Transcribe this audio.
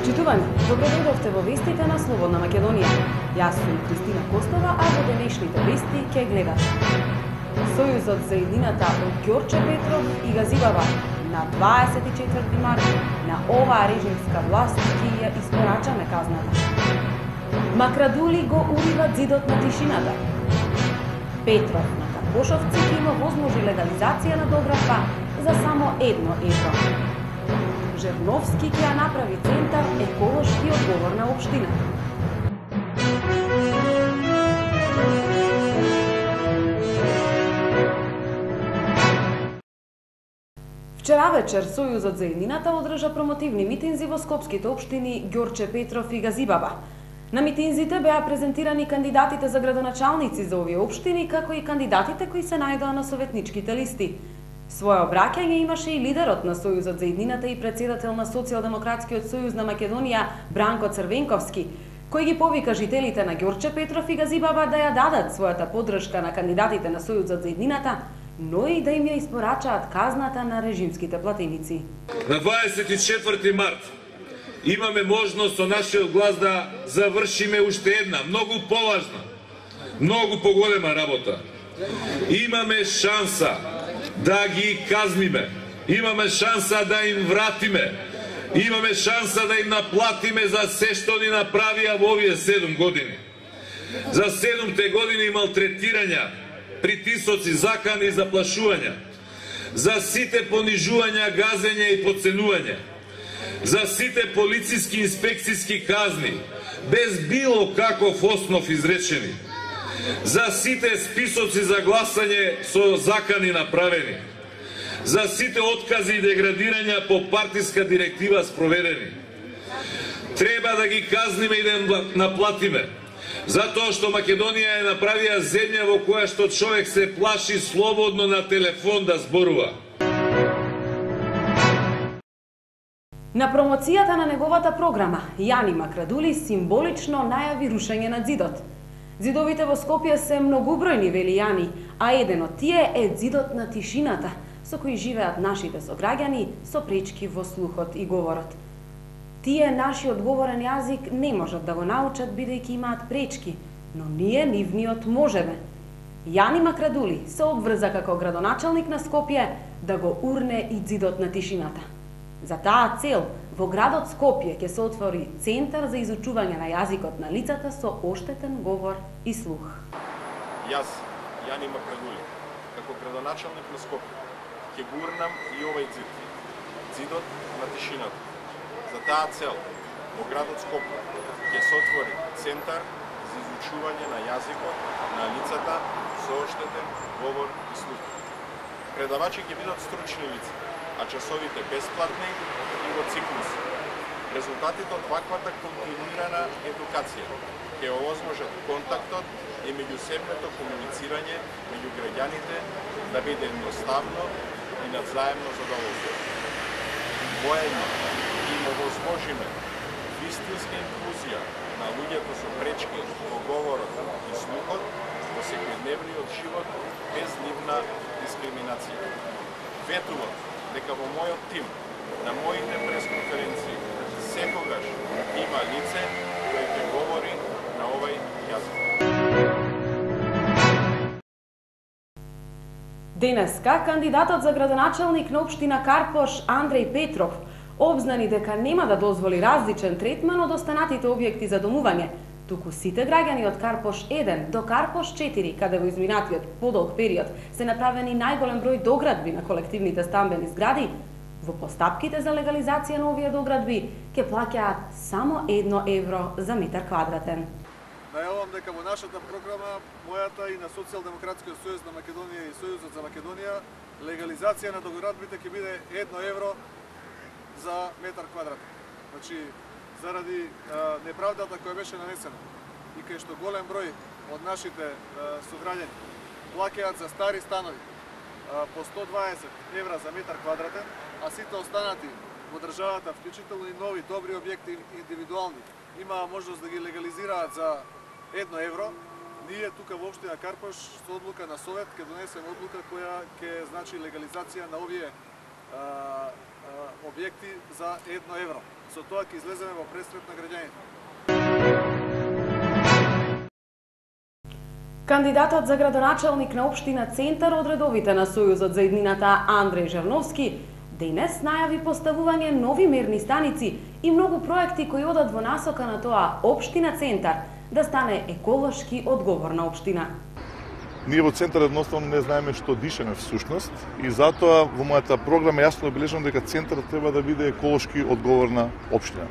Почитувани, добро дојдовте во вестите на Слободна Македонија. Јас сум Кристина Костова, а во денешните вести ќе гледате. Сојузот за едината од Ѓорче Петров и Газибаба на 24 март на оваа режимска власт ќе ја испорачаме казната. Макрадули го уриват зидот на тишината. Петров на Карпошовци ќе има возможи легализација на доградба за само 1 евро. Жерновски ќе ја направи центар еколошки одговорна општина. Вчера вечер Сојузот за едината одржа промотивни митинзи во скопските општини Ѓорче Петров и Газибаба. На митинзите беа презентирани кандидатите за градоначалници за овие општини, како и кандидатите кои се најдоа на советничките листи. Своје обраќање имаше и лидерот на Сојузот за едината и председател на Социјалдемократскиот сојуз на Македонија Бранко Црвенковски, кој ги повика жителите на Ѓорче Петров и Газибаба да ја дадат својата поддршка на кандидатите на Сојузот за едината, но и да им ја испорачаат казната на режимските платеници. На 24 март имаме можност со нашиот глас да завршиме уште една многу поважна, многу поголема работа. Имаме шанса да ги казниме, имаме шанса да им вратиме, имаме шанса да им наплатиме за се што ни направија во овие 7 години. За 7 години малтретирања, притисоци, закани и заплашувања, за сите понижувања, газење и подценување, за сите полициски инспекцијски казни, без било каков основ изречени, за сите списоци за гласање со закани направени, за сите откази и деградирања по партиска директива спроведени. Треба да ги казниме и да им наплатиме, затоа што Македонија е направија земја во која што човек се плаши слободно на телефон да зборува. На промоцијата на неговата програма, Јани Макрадули символично најави рушење на зидот. Зидовите во Скопје се многубројни, вели Јани, а еден од тие е зидот на тишината, со кој живеат нашите сограѓани со пречки во слухот и говорот. Тие нашиот говорен јазик не можат да го научат бидејќи имаат пречки, но ние нивниот можеме. Јани Макрадули се обврза како градоначалник на Скопје да го урне и зидот на тишината. За таа цел, во градот Скопје ќе се отвори центар за изучување на јазикот на лицата со оштетен говор и слух. Јас, Јани Макрадули, како градоначалник на Скопје, ќе го урнам и овај зид, зидот на тишината. За таа цел, во градот Скопје ќе се отвори центар за изучување на јазикот на лицата со оштетен говор и слух. Предавачи ќе бидат стручни лица, а часовите бесплатни и во циклус. Резултатите од ваквата континуирана едукација ќе овозможат контактот и меѓусебното комуницирање меѓу граѓаните да биде едноставно и на взаемно задоволство. Моја име им овозможиме вистинска инклузија на луѓето со пречки во говорот и слухот во секојдневниот живот без нивна дискриминација. Ветувам дека во мојот тим, на моите пресконференции, секогаш има лице кој ќе говори на овај јазик. Денеска, кандидатот за градоначалник на општина Карпош Андреј Петров обзнани дека нема да дозволи различен третман од останатите објекти за домување, туку сите граѓани од Карпош 1 до Карпош 4, каде во изминатиот подолг период се направени најголем број доградби на колективните стамбени згради, во постапките за легализација на овие доградби ќе плаќаат само 1 евро за метар квадратен. Најавам дека во нашата програма, мојата и на Социјалдемократскиот сојуз на Македонија и Сојузот за Македонија, легализација на доградбите ќе биде 1 евро за метар квадратен. Значи, заради неправдата која беше нанесена и кај што голем број од нашите сограѓани плаќаат за стари станови по 120 евра за метар квадратен, а сите останати во државата, вклучително и нови добри објекти индивидуални, имаа можност да ги легализираат за 1 евро. Ние тука во општина Карпош со одлука на Совет ќе донесеме одлука која ќе значи легализација на овие објекти за 1 евро. со тоа ќе излеземе во пресрет на граѓаните. Кандидатот за градоначалник на општина Центар од редовите на Сојузот за иднината Андреј Жарновски денес најави поставување нови мерни станици и многу проекти кои одат во насока на тоа општина Центар да стане еколошки одговорна општина. Ние во Центар едноставно не знаеме што дишеме всушност и затоа во мојата програма јасно обележам дека Центар треба да биде еколошки одговорна општина.